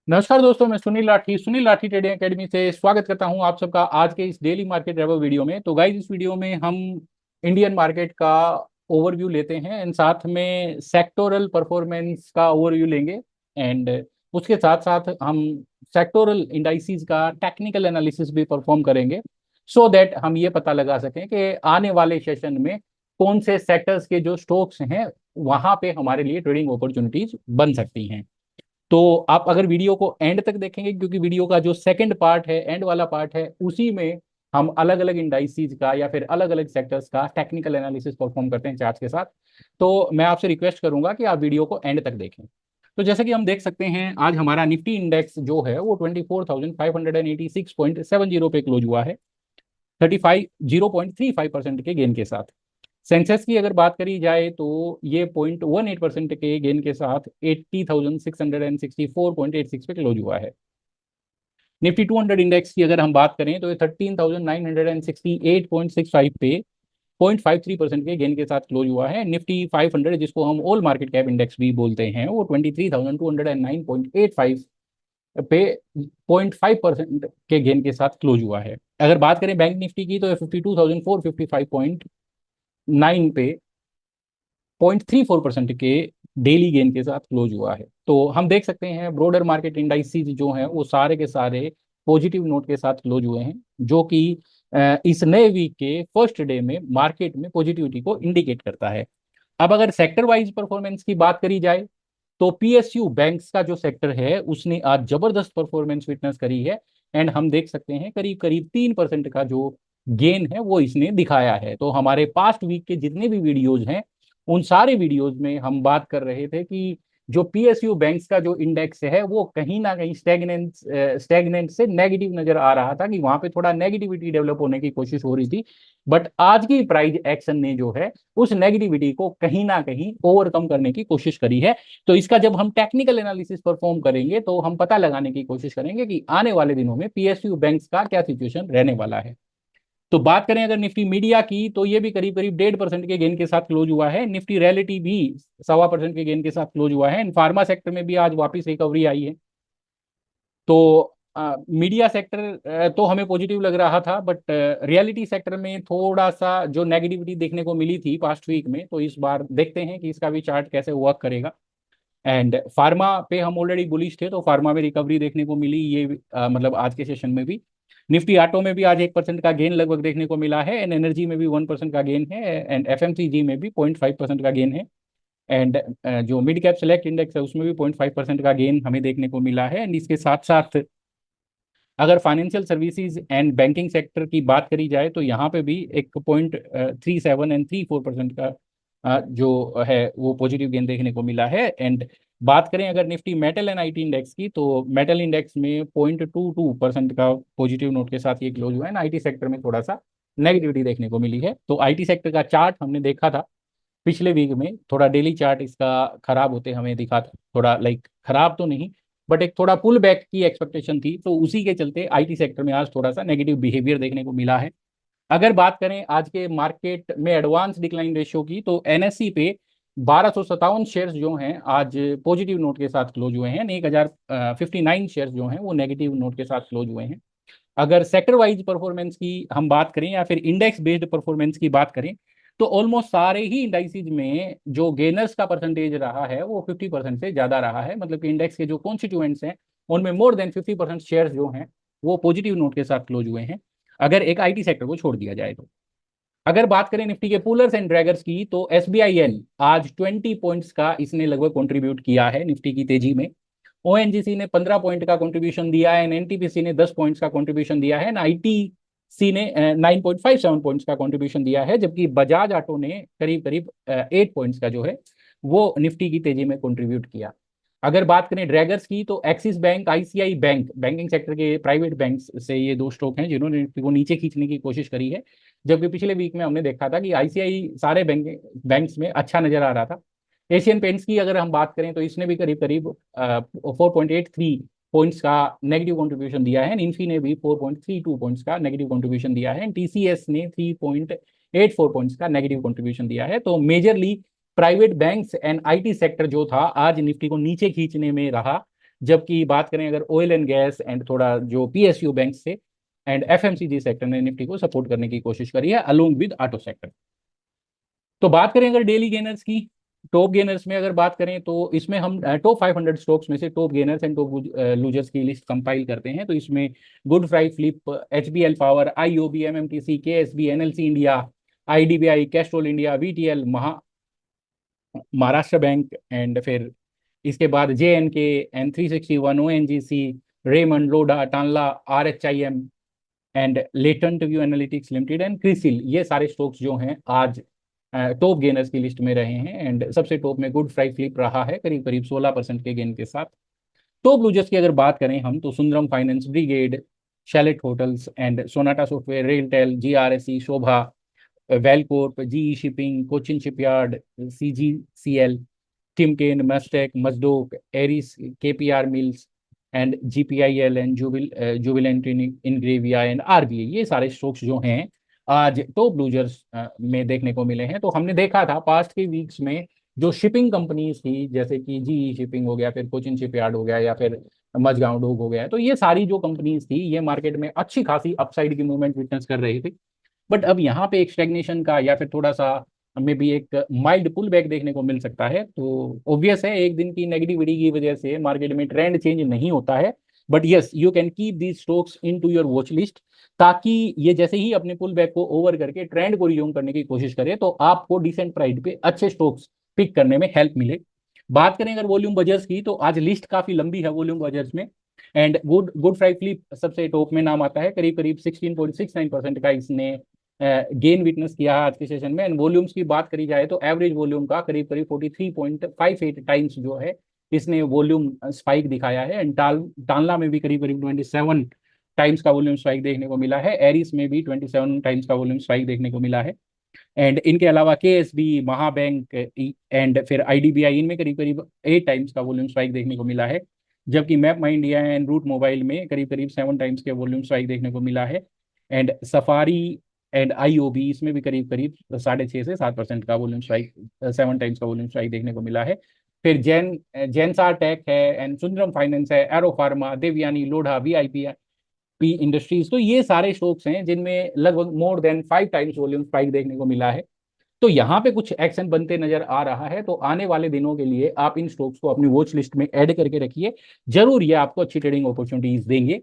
नमस्कार दोस्तों, मैं सुनील लाठी ट्रेडिंग एकेडमी से स्वागत करता हूं आप सबका आज के इस डेली मार्केट रेवो वीडियो में। तो गाइस, इस वीडियो में हम इंडियन मार्केट का ओवरव्यू लेते हैं एंड साथ में सेक्टोरल परफॉर्मेंस का ओवरव्यू लेंगे। एंड उसके साथ साथ हम सेक्टोरल इंडाइसिस का टेक्निकल एनालिसिस भी परफॉर्म करेंगे, सो दैट हम ये पता लगा सकें कि आने वाले सेशन में कौन से सेक्टर्स के जो स्टॉक्स हैं वहां पे हमारे लिए ट्रेडिंग अपॉर्चुनिटीज बन सकती हैं। तो आप अगर वीडियो को एंड तक देखेंगे, क्योंकि वीडियो का जो सेकंड पार्ट है, एंड वाला पार्ट है, उसी में हम अलग अलग इंडाइसीज का या फिर अलग अलग सेक्टर्स का टेक्निकल एनालिसिस परफॉर्म करते हैं चार्ट्स के साथ। तो मैं आपसे रिक्वेस्ट करूंगा कि आप वीडियो को एंड तक देखें। तो जैसे कि हम देख सकते हैं, आज हमारा निफ्टी इंडेक्स जो है वो 24,586.70 पे क्लोज हुआ है, 0.35% के गेन के साथ। सेंसेक्स की अगर बात करी जाए तो ये 0.18% के गेन के साथ 80,664.86 पे क्लोज हुआ है। निफ्टी 200 इंडेक्स की अगर हम बात करें तो ये 13,968.65 पे 0.53% के गेन के साथ क्लोज हुआ है। निफ्टी 500, जिसको हम ऑल मार्केट कैप इंडेक्स भी बोलते हैं, वो 23,209.85 पे 0.5% के गेन के साथ क्लोज हुआ है। अगर बात करें बैंक निफ्टी की तो 52,455.9 पे 0.34% के डेली गेन के साथ क्लोज हुआ है। तो हम देख सकते हैं ब्रोडर मार्केट इंडाइसिस जो हैं वो सारे के सारे पॉजिटिव नोट के साथ क्लोज हुए हैं, जो कि इस नए वीक के फर्स्ट डे में मार्केट में पॉजिटिविटी को इंडिकेट करता है। अब अगर सेक्टर वाइज परफॉर्मेंस की बात करी जाए तो पीएसयू बैंक्स का जो सेक्टर है उसने आज जबरदस्त परफॉर्मेंस विटनेस करी है। एंड हम देख सकते हैं करीब करीब 3% का जो गेन है वो इसने दिखाया है। तो हमारे पास्ट वीक के जितने भी वीडियोज हैं उन सारे वीडियोज में हम बात कर रहे थे कि जो पीएसयू बैंक्स का जो इंडेक्स है वो कहीं ना कहीं स्टेगनेंट से नेगेटिव नजर आ रहा था, कि वहां पे थोड़ा नेगेटिविटी डेवलप होने की कोशिश हो रही थी। बट आज की प्राइस एक्शन ने जो है उस नेगेटिविटी को कहीं ना कहीं ओवरकम करने की कोशिश करी है। तो इसका जब हम टेक्निकल एनालिसिस परफॉर्म करेंगे तो हम पता लगाने की कोशिश करेंगे कि आने वाले दिनों में पीएसयू बैंक्स का क्या सिचुएशन रहने वाला है। तो बात करें अगर निफ्टी मीडिया की तो ये भी करीब करीब 1.5% के गेन के साथ क्लोज हुआ है। निफ्टी रियलिटी भी 1.25% के गेन के साथ क्लोज हुआ है। फार्मा सेक्टर में भी आज वापस रिकवरी आई है। तो मीडिया सेक्टर तो हमें पॉजिटिव लग रहा था, बट रियलिटी सेक्टर में थोड़ा सा जो नेगेटिविटी देखने को मिली थी पास्ट वीक में, तो इस बार देखते हैं कि इसका भी चार्ट कैसे वर्क करेगा। एंड फार्मा पे हम ऑलरेडी बुलिश थे, तो फार्मा में रिकवरी देखने को मिली ये मतलब आज के सेशन में भी। निफ्टी ऑटो में भी आज 1% का गेन लगभग देखने को मिला है। एंड एनर्जी में भी 1% का गेन है। एंड एफएमसीजी में भी 0.5% का गेन है। एंड जो मिड कैप सेलेक्ट इंडेक्स है उसमें भी 0.5% का गेन हमें देखने को मिला है। एंड इसके साथ साथ अगर financial services and banking sector की बात करी जाए तो यहाँ पे भी एक 0.37 एंड 34% का जो है वो पॉजिटिव गेन देखने को मिला है। एंड बात करें अगर Nifty metal and IT index की तो मेटल इंडेक्स में 0.22% का पॉजिटिव नोट के साथ ये क्लोज हुआ है ना। आईटी सेक्टर में थोड़ा सा नेगेटिविटी देखने को मिली है। तो आईटी सेक्टर का चार्ट हमने देखा था पिछले वीक में, थोड़ा डेली चार्ट इसका खराब होते हमें दिखा था, थोड़ा लाइक खराब तो नहीं बट एक थोड़ा पुल बैक की एक्सपेक्टेशन थी, तो उसी के चलते आईटी सेक्टर में आज थोड़ा सा नेगेटिव बिहेवियर देखने को मिला है। अगर बात करें आज के मार्केट में एडवांस डिक्लाइन रेशियो की तो एनएससी पे 1257 शेयर्स जो हैं आज पॉजिटिव नोट के साथ क्लोज हुए हैं। 1059 शेयर्स जो हैं वो नेगेटिव नोट के साथ क्लोज हुए हैं। अगर सेक्टर वाइज परफॉर्मेंस की हम बात करें या फिर इंडेक्स बेस्ड परफॉर्मेंस की बात करें तो ऑलमोस्ट सारे ही इंडाइसिस में जो गेनर्स का परसेंटेज रहा है वो 50% से ज्यादा रहा है। मतलब कि इंडेक्स के जो कॉन्स्टिट्यूएंट्स हैं उनमें मोर देन 50% शेयर्स जो हैं वो पॉजिटिव नोट के साथ क्लोज हुए हैं, अगर एक आईटी सेक्टर को छोड़ दिया जाए तो। अगर बात करें निफ्टी के पुलर्स एंड ड्रैगर्स की तो एसबीआईएल आज 20 पॉइंट्स का इसने लगभग कंट्रीब्यूट किया है निफ्टी की तेजी में। ओएनजीसी ने 15 पॉइंट का कंट्रीब्यूशन दिया है। एनटीपीसी ने 10 पॉइंट्स का कंट्रीब्यूशन दिया है। आईटीसी ने 9.57 पॉइंट्स का कंट्रीब्यूशन दिया है, जबकि बजाज ऑटो ने करीब करीब 8 पॉइंट्स का जो है वो निफ्टी की तेजी में कंट्रीब्यूट किया। अगर बात करें ड्रैगर्स की तो axis bank, ICI bank, banking sector के प्राइवेट बैंक से ये दो स्टॉक हैं जिन्होंने निफ्टी को नीचे खींचने की कोशिश करी है। जबकि पिछले वीक में हमने देखा था कि आईसीआई सारे बैंक्स में अच्छा नजर आ रहा था। एशियन पेंट्स की अगर हम बात करें तो इसने भी करीब करीब 4.83 पॉइंट्स का नेगेटिव कंट्रीब्यूशन दिया है। इन्फी ने भी 4.32 पॉइंट्स का नेगेटिव कंट्रीब्यूशन दिया है। टीसीएस ने 3.84 पॉइंट्स का नेगेटिव कंट्रीब्यूशन दिया है। तो majorly private banks and IT sector जो था आज निफ्टी को नीचे खींचने में रहा। जबकि बात करें अगर ऑयल एंड गैस एंड थोड़ा जो पीएसयू बैंक से एंड एफएमसीजी सेक्टर ने निफ्टी को सपोर्ट करने की कोशिश करी है अलोंग विद ऑटो सेक्टर। तो बात करें अगर डेली गेनर्स की, टॉप गेनर्स में अगर बात करें तो इसमें हम टॉप 500 स्टॉक्स में से top gainers and top losers की लिस्ट कंपाइल करते हैं। तो इसमें Godfrey Phillips, HBL power, IOB, MMTC, KSB, NLC India, IDBI, Castrol India, VTL, Maharashtra bank and फिर इसके बाद J N K, N361, ONGC, Raymond, Lodha, Tanla, RHIM and Latent View Analytics Limited and CRISIL, ये सारे stocks जो हैं आज top gainers की list में रहे हैं। एंड सबसे टॉप में गुड फ्राइडे फ्लिप रहा है करीब करीब 16% के गेन के साथ। टॉप लूजर्स की अगर बात करें हम तो Sundaram finance, Brigade, Chalet hotels and Sonata Software, RailTel, GRSE, Sobha, Welcorp, GE shipping, Cochin Shipyard, CGCL, Timken, Mastek, Mazdock, Eris, KPR Mills and GPIL and Jubilant Ingrevia and RBI, ये सारे स्टॉक्स जो हैं आज टॉप लूजर्स में देखने को मिले हैं। तो हमने देखा था पास्ट के वीक्स में जो शिपिंग कंपनीज थी जैसे कि जीई शिपिंग हो गया, फिर कोचिन शिपयार्ड हो गया, या फिर मझगांव डोक हो गया, तो ये सारी जो कंपनीज थी ये मार्केट में अच्छी खासी अपसाइड की मूवमेंट विटनेस कर रही थी। बट अब यहाँ पे एक स्टेग्नेशन का या फिर थोड़ा सा हमें भी एक माइल्ड पुल बैक देखने को मिल सकता है। तो ऑब्वियस है एक दिन की नेगेटिविटी की वजह से मार्केट में ट्रेंड चेंज नहीं होता है, but yes you can keep these stocks in to your watch list, ताकि ये जैसे ही अपने पुल बैक को ओवर करके ट्रेंड को रिज्यूम करने की कोशिश करे तो आपको डिसेंट प्राइस पे अच्छे स्टॉक्स पिक करने में हेल्प मिले। बात करें अगर वॉल्यूम बजर्स की तो आज लिस्ट काफी लंबी है वॉल्यूम बजर्स में। एंड गुड फ्राइडे फ्लिप सबसे टॉप में नाम आता है, करीब करीब 16.69% का इसने गेन विटनेस किया है आज के सेशन में। एंड वॉल्यूम्स की बात करी जाए तो एवरेज वॉल्यूम का करीब करीब 43.58 टाइम्स जो है इसने वॉल्यूम स्पाइक दिखाया है। एंड टालना में भी करीब करीब 27 टाइम्स का वॉल्यूम स्पाइक देखने को मिला है, एरिस में भी 27 टाइम्स का वॉल्यूम स्पाइक देखने को मिला है। एंड इनके अलावा केएसबी, महाबैंक एंड फिर आईडीबीआई, इनमें करीब करीब 8 टाइम्स का वॉल्यूम स्पाइक देखने को मिला है। जबकि MapmyIndia and Route Mobile में करीब करीब 7 टाइम्स के वॉल्यूम स्पाइक देखने को मिला है। एंड सफारी एंड आईओबी इसमें भी करीब करीब 6.5 से 7% का वॉल्यूम स्ट्राइक, 7 टाइम्स का वॉल्यूम स्ट्राइक देखने को मिला है। फिर जेनसार टेक है एंड सुंदरम फाइनेंस है, एरो pharma, Devyani, Lodha, VIP P industries, तो ये सारे स्टॉक्स हैं जिनमें लगभग more than 5 times volume spike देखने को मिला है। तो यहाँ पे कुछ एक्शन बनते नजर आ रहा है। तो आने वाले दिनों के लिए आप इन स्टॉक्स को अपनी वॉच लिस्ट में ऐड करके रखिए, जरूर ये आपको अच्छी ट्रेडिंग अपॉर्चुनिटीज देंगे।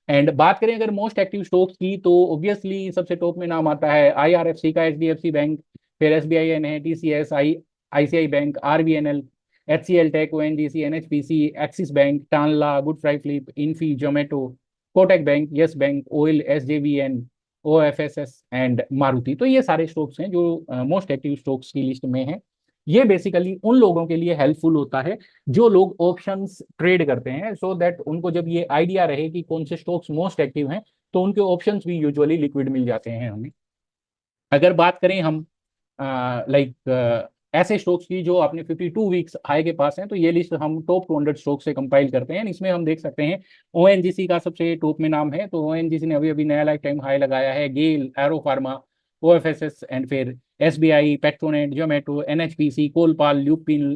एंड बात करें अगर मोस्ट एक्टिव स्टॉक्स की तो ऑब्वियसली सबसे टॉप में नाम आता है IRFC का, HDFC बैंक, फिर SBIN है, TCS, ICI bank, RVNL, HCL tech, ONGC, NHPC, Axis bank, Tanla, Godfrey Phillips, Infy, Zomato, Kotak bank, Yes bank, OIL, SJVN, OFSS and Maruti. तो ये सारे स्टॉक्स हैं जो मोस्ट एक्टिव स्टॉक्स की लिस्ट में हैं। ये बेसिकली उन लोगों के लिए हेल्पफुल होता है जो लोग ऑप्शंस ट्रेड करते हैं, सो दैट उनको जब ये आइडिया रहे कि कौन से स्टॉक्स मोस्ट एक्टिव हैं तो उनके ऑप्शंस भी यूजुअली लिक्विड मिल जाते हैं हमें। अगर बात करें हम ऐसे स्टॉक्स की जो अपने 52 वीक्स हाई के पास हैं, तो ये लिस्ट हम टॉप 200 स्टॉक्स से कंपाइल करते हैं। इसमें हम देख सकते हैं ओएनजीसी का सबसे टॉप में नाम है, तो ओएनजीसी ने अभी अभी नया लाइफ टाइम हाई लगाया है। GAIL, Aero pharma, OFSS and फिर SBI, Petronet, Zomato, NHPC, Colpal, Lupin,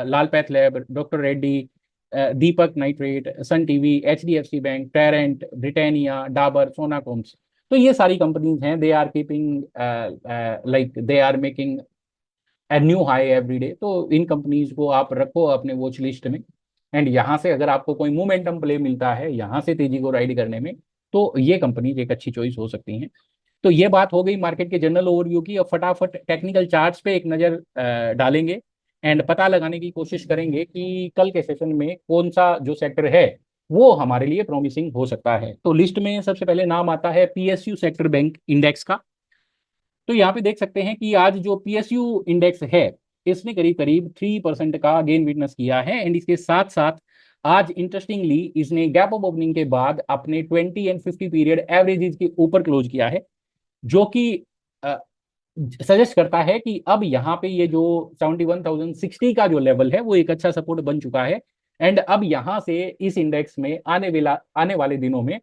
Lal Path Lab, doctor Reddy, Deepak nitrite, Sun TV, HDFC bank, Torrent, Britannia, Dabur, Sonacoms. तो ये सारी कंपनीज हैं, they are keeping they are making a new high every day. तो इन companies को आप रखो अपने वॉच लिस्ट में। एंड यहाँ से अगर आपको कोई मोमेंटम प्ले मिलता है यहाँ से तेजी को राइड करने में, तो ये कंपनीज एक अच्छी चॉइस हो सकती हैं। तो ये बात हो गई मार्केट के जनरल ओवरव्यू की। अब फटाफट टेक्निकल चार्ट्स पे एक नज़र डालेंगे एंड पता लगाने की कोशिश करेंगे कि कल के सेशन में कौन सा जो सेक्टर है वो हमारे लिए प्रॉमिसिंग हो सकता है। तो लिस्ट में सबसे पहले नाम आता है PSU सेक्टर बैंक इंडेक्स का। तो यहाँ पे देख सकते हैं कि आज जो PSU इंडेक्स है इसने करीब करीब 3% का गेन विटनेस किया है। एंड इसके साथ साथ आज इंटरेस्टिंगली इसने गैप अप ओपनिंग के बाद अपने 20 एंड 50 पीरियड एवरेजेस के ऊपर क्लोज किया है, जो कि सजेस्ट करता है कि अब यहाँ पे ये जो 71,060 का जो लेवल है वो एक अच्छा सपोर्ट बन चुका है। एंड अब यहाँ से इस इंडेक्स में आने वाले दिनों में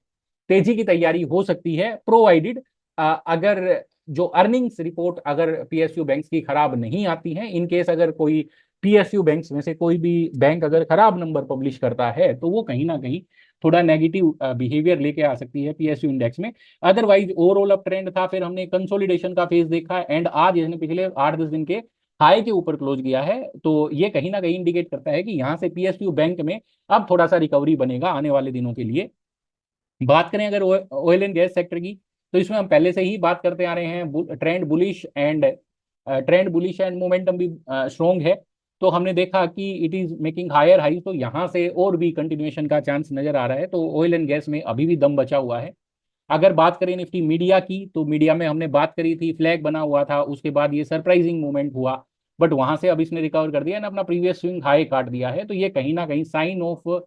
तेजी की तैयारी हो सकती है, प्रोवाइडेड अगर जो अर्निंग्स रिपोर्ट अगर PSU बैंक्स की खराब नहीं आती हैं, इन केस अगर कोई पीएसयू बैंक्स में से कोई भी बैंक अगर खराब नंबर पब्लिश करता है तो वो कहीं ना कहीं थोड़ा नेगेटिव बिहेवियर लेके आ सकती है पीएसयू इंडेक्स में। अदरवाइज ओवरऑल अप ट्रेंड था, फिर हमने कंसोलिडेशन का फेज देखा एंड आज इसने पिछले 8-10 दिन के हाई के ऊपर क्लोज किया है। तो ये कहीं ना कहीं इंडिकेट करता है कि यहाँ से पीएसयू बैंक में अब थोड़ा सा रिकवरी बनेगा आने वाले दिनों के लिए। बात करें अगर ऑयल एंड गैस सेक्टर की, तो इसमें हम पहले से ही बात करते आ रहे हैं, ट्रेंड बुलिश एंड मोमेंटम भी स्ट्रोंग है। तो हमने देखा कि it is making higher high, तो यहाँ से और भी कंटिन्यूएशन का चांस नजर आ रहा है। तो ऑयल एंड गैस में अभी भी दम बचा हुआ है। अगर बात करें निफ्टी मीडिया की, तो मीडिया में हमने बात करी थी, फ्लैग बना हुआ था, उसके बाद ये सरप्राइजिंग मूवमेंट हुआ, बट वहां से अब इसने रिकवर कर दिया ना, अपना प्रीवियस स्विंग हाई काट दिया है। तो ये कहीं ना कहीं sign of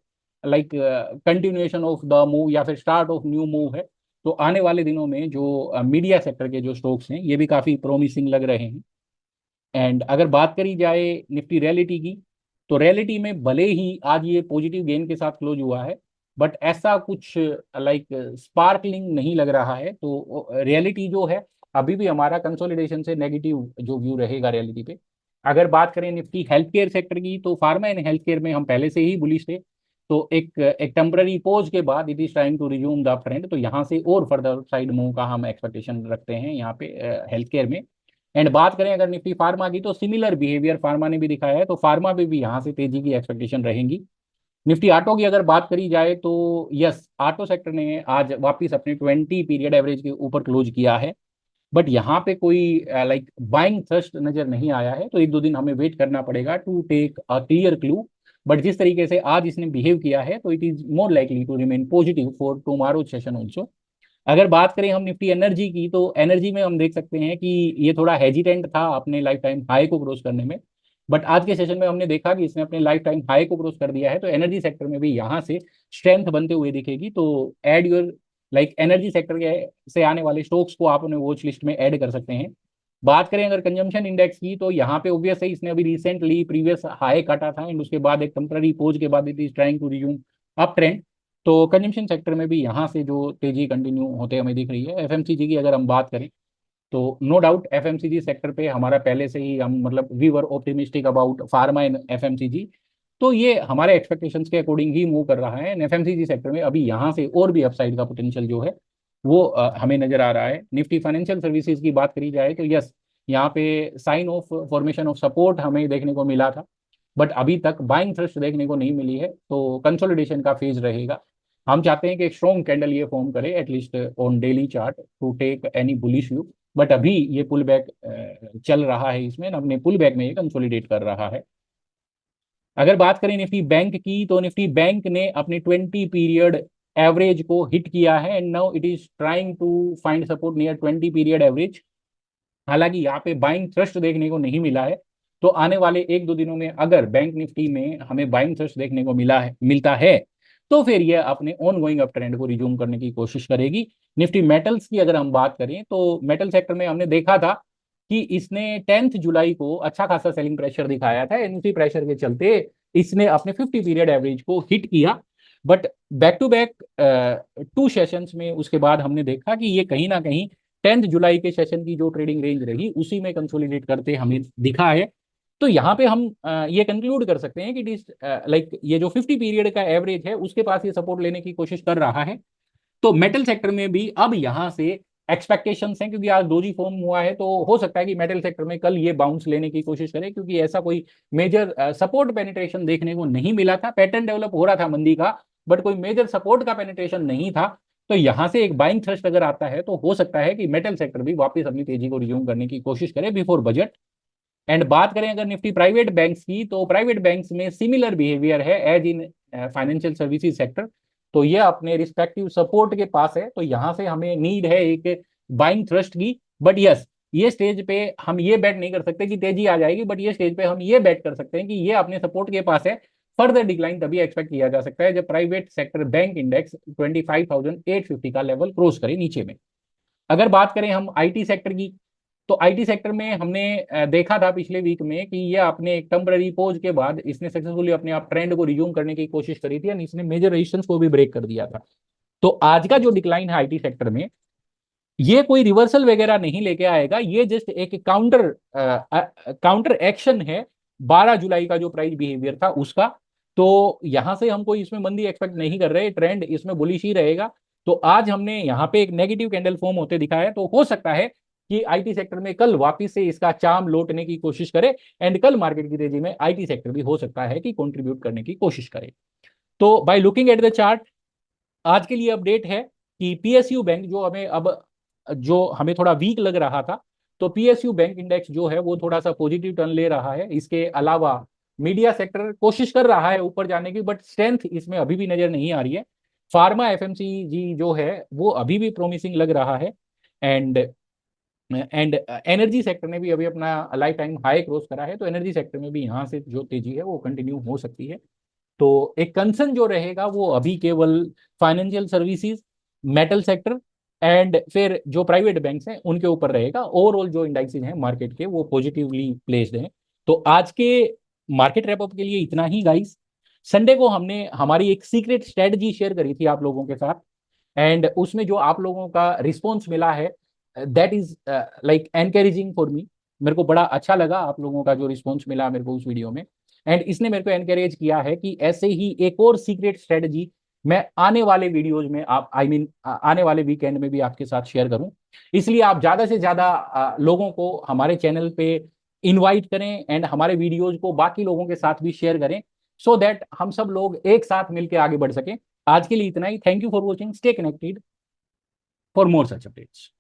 like continuation of the move या फिर स्टार्ट ऑफ न्यू मूव है। तो आने वाले दिनों में जो मीडिया सेक्टर के जो स्टॉक्स हैं ये भी काफी प्रोमिसिंग लग रहे हैं। एंड अगर बात करी जाए निफ्टी रियलिटी की, तो रियलिटी में भले ही आज ये पॉजिटिव गेन के साथ क्लोज हुआ है, बट ऐसा कुछ लाइक स्पार्कलिंग नहीं लग रहा है। तो रियलिटी जो है अभी भी हमारा कंसोलिडेशन से नेगेटिव जो व्यू रहेगा रियलिटी पे। अगर बात करें निफ्टी हेल्थ केयर सेक्टर की, तो फार्मा एंड हेल्थ केयर में हम पहले से ही बुलिश थे। तो एक टेम्पररी पोज के बाद it is trying to resume the trend, तो यहाँ से और फर्दर साइड मूव का हम एक्सपेक्टेशन रखते हैं यहाँ पे हेल्थ केयर में। एंड बात करें अगर निफ्टी फार्मा की, तो सिमिलर बिहेवियर फार्मा ने भी दिखाया है, तो फार्मा पे भी यहाँ से तेजी की एक्सपेक्टेशन रहेंगी। निफ्टी ऑटो की अगर बात करी जाए, तो यस, ऑटो सेक्टर ने आज वापस अपने 20 पीरियड एवरेज के ऊपर क्लोज किया है, बट यहाँ पे कोई लाइक बाइंग थ्रस्ट नजर नहीं आया है। तो 1-2 दिन हमें वेट करना पड़ेगा to take a clear clue. But जिस तरीके से आज इसने बिहेव किया है, तो it is more likely to remain positive for tomorrow session also. अगर बात करें हम निफ्टी एनर्जी की, तो एनर्जी में हम देख सकते हैं कि ये थोड़ा हेजिटेंट था अपने लाइफ टाइम हाई को क्रॉस करने में, बट आज के सेशन में हमने देखा कि इसने अपने लाइफ टाइम हाई को क्रॉस कर दिया है। तो एनर्जी सेक्टर में भी यहाँ से स्ट्रेंथ बनते हुए दिखेगी। तो add your like energy sector के से आने वाले स्टॉक्स को आप अपने वॉच लिस्ट में ऐड कर सकते हैं। बात करें अगर कंजम्पशन इंडेक्स की, तो यहाँ पे ऑब्वियस है, इसने अभी रिसेंटली प्रीवियस हाई काटा था एंड उसके बाद एक टेम्पररी पोज के बाद it is trying to resume up trend. तो कंजम्पशन सेक्टर में भी यहाँ से जो तेजी कंटिन्यू होते हमें दिख रही है। एफएमसीजी की अगर हम बात करें, तो नो डाउट एफएमसीजी सेक्टर पे हमारा पहले से ही हम मतलब we were optimistic about pharma and FMCG. तो ये हमारे एक्सपेक्टेशंस के अकॉर्डिंग ही मूव कर रहा है। एफएमसीजी सेक्टर में अभी यहाँ से और भी अपसाइड का पोटेंशियल जो है वो हमें नजर आ रहा है। निफ्टी फाइनेंशियल सर्विसेज की बात करी जाए, तो यस, यहाँ पे sign of formation of support हमें देखने को मिला था, बट अभी तक बाइंग थ्रस्ट देखने को नहीं मिली है। तो कंसोलिडेशन का फेज रहेगा। हम चाहते हैं कि एक स्ट्रॉन्ग कैंडल ये फॉर्म करे at least on daily chart to take any bullish व्यू, बट अभी ये पुल बैक चल रहा है, इसमें अपने पुल बैक में ये कंसोलिडेट कर रहा है। अगर बात करें निफ्टी बैंक की, तो निफ्टी बैंक ने अपने 20 पीरियड एवरेज को हिट किया है and now it is trying to find support near 20 period average. हालांकि यहाँ पे बाइंग थ्रस्ट देखने को नहीं मिला है। तो आने वाले 1-2 दिनों में अगर बैंक निफ्टी में हमें बाइंग थ्रस्ट देखने को मिलता है, तो फिर यह अपने ऑन गोइंग अप ट्रेंड को रिज्यूम करने की कोशिश करेगी। निफ्टी मेटल्स की अगर हम बात करें, तो मेटल सेक्टर में हमने देखा था कि इसने 10 जुलाई को अच्छा खासा सेलिंग प्रेशर दिखाया था एंड उसी प्रेशर के चलते इसने अपने 50 पीरियड एवरेज को हिट किया। But back to back 2 sessions में उसके बाद हमने देखा कि ये कहीं ना कहीं 10 जुलाई के सेशन की जो ट्रेडिंग रेंज रही उसी में कंसोलिडेट करते हमें दिखा है। तो यहाँ पे हम ये कंक्लूड कर सकते हैं कि इस लाइक ये जो 50 पीरियड का एवरेज है उसके पास ये सपोर्ट लेने की कोशिश कर रहा है। तो मेटल सेक्टर में भी अब यहाँ से एक्सपेक्टेशंस हैं, क्योंकि आज डोजी फॉर्म हुआ है, तो हो सकता है कि मेटल सेक्टर में कल ये बाउंस लेने की कोशिश करे, क्योंकि ऐसा कोई मेजर सपोर्ट पेनिट्रेशन देखने को नहीं मिला था। पैटर्न डेवलप हो रहा था मंदी का, बट कोई मेजर सपोर्ट का पेनिट्रेशन नहीं था। तो यहाँ से एक बाइंग थ्रस्ट अगर आता है, तो हो सकता है कि मेटल सेक्टर भी वापस अपनी तेजी को रिज्यूम करने की कोशिश करे बिफोर बजट। एंड बात करें अगर निफ्टी प्राइवेट बैंक्स की, तो प्राइवेट बैंक्स में सिमिलर बिहेवियर है as in financial services sector. तो ये अपने रिस्पेक्टिव सपोर्ट के पास है, तो यहाँ से हमें नीड है एक बाइंग थ्रस्ट की। बट यस, ये स्टेज पे हम ये बेट नहीं कर सकते कि तेजी आ जाएगी, बट ये स्टेज पे हम ये बेट कर सकते हैं कि ये अपने सपोर्ट के पास है। फर्दर डिक्लाइन तभी एक्सपेक्ट किया जा सकता है जब प्राइवेट सेक्टर बैंक इंडेक्स 25,850 का लेवल क्रॉस करे नीचे में। अगर बात करें हम आईटी सेक्टर की, तो आईटी सेक्टर में हमने देखा था पिछले वीक में कि ये अपने एक टेम्पररी पोज के बाद इसने सक्सेसफुली अपने आप ट्रेंड को रिज्यूम करने की कोशिश करी थी और इसने मेजर रेजिस्टेंस को भी ब्रेक कर दिया था। तो आज का जो डिक्लाइन है आईटी सेक्टर में, ये कोई रिवर्सल वगैरह नहीं लेके आएगा, ये जस्ट एक काउंटर एक्शन है 12 जुलाई का जो प्राइस बिहेवियर था उसका। तो यहां से हम कोई इसमें मंदी एक्सपेक्ट नहीं कर रहे, ट्रेंड इसमें बुलिश ही रहेगा। तो आज हमने यहाँ पे एक नेगेटिव कैंडल फॉर्म होते दिखाया, तो हो सकता है कि आईटी सेक्टर में कल वापस से इसका चार्म लौटने की कोशिश करे, एंड कल मार्केट की तेजी में आईटी सेक्टर भी हो सकता है कि कंट्रीब्यूट करने की कोशिश करे। तो by looking at the chart, आज के लिए अपडेट है कि पीएसयू बैंक जो हमें थोड़ा वीक लग रहा था, तो पीएसयू बैंक इंडेक्स जो है वो थोड़ा सा पॉजिटिव टर्न ले रहा है। इसके अलावा मीडिया सेक्टर कोशिश कर रहा है ऊपर जाने की, बट स्ट्रेंथ इसमें अभी भी नजर नहीं आ रही है। फार्मा एफएमसीजी जो है वो अभी भी प्रोमिसिंग लग रहा है, एंड एनर्जी सेक्टर ने भी अभी अपना लाइफ टाइम हाई क्रॉस करा है, तो एनर्जी सेक्टर में भी यहाँ से जो तेजी है वो कंटिन्यू हो सकती है। तो एक कंसर्न जो रहेगा वो अभी केवल financial services, metal sector and फिर जो प्राइवेट बैंक्स हैं उनके ऊपर रहेगा। ओवरऑल जो इंडाइसेस हैं मार्केट के वो पॉजिटिवली प्लेस्ड हैं। तो आज के मार्केट रैपअप के लिए इतना ही गाइस। संडे को हमने हमारी एक सीक्रेट स्ट्रेटजी शेयर करी थी आप लोगों के साथ, एंड उसमें जो आप लोगों का रिस्पॉन्स मिला है that is like encouraging for me. मेरे को बड़ा अच्छा लगा आप लोगों का जो रिस्पॉन्स मिला मेरे को उस वीडियो में, एंड इसने मेरे को एनकरेज किया है कि ऐसे ही एक और सीक्रेट स्ट्रेटजी मैं आने वाले वीडियोज में आप आने वाले वीकेंड में भी आपके साथ शेयर करूं। इसलिए आप ज्यादा से ज्यादा लोगों को हमारे चैनल पे इनवाइट करें, एंड हमारे वीडियोज को बाकी लोगों के साथ भी शेयर करें, सो दैट हम सब लोग एक साथ मिलकर आगे बढ़ सकें। आज के लिए इतना ही। Thank you for watching, stay connected for more such updates.